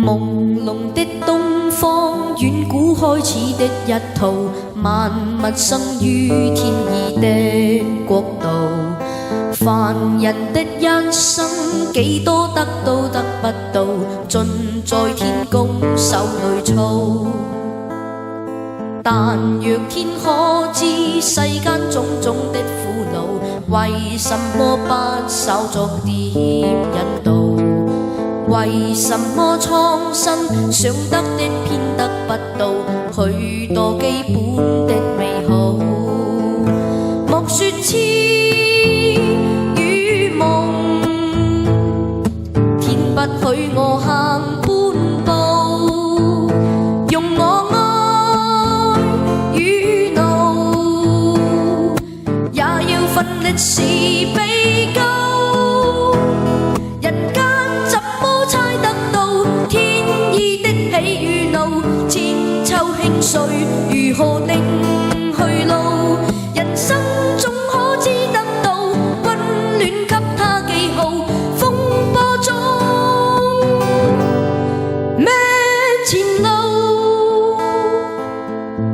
朦朧的東方，遠古開始的一套，萬物生於天意的國度。凡人的一生，幾多得到得不到，盡在天公手裏操。但若天可知世間種種的苦惱，為什麼不稍作點引導？為什麼蒼生想得的偏得不到許多基本的美好？莫說痴與夢，天不許我行半步，用我愛與怒，也要奮力時比高。誰如何定去路？人生總可知得到溫暖，給他記號。風波中，咩前路？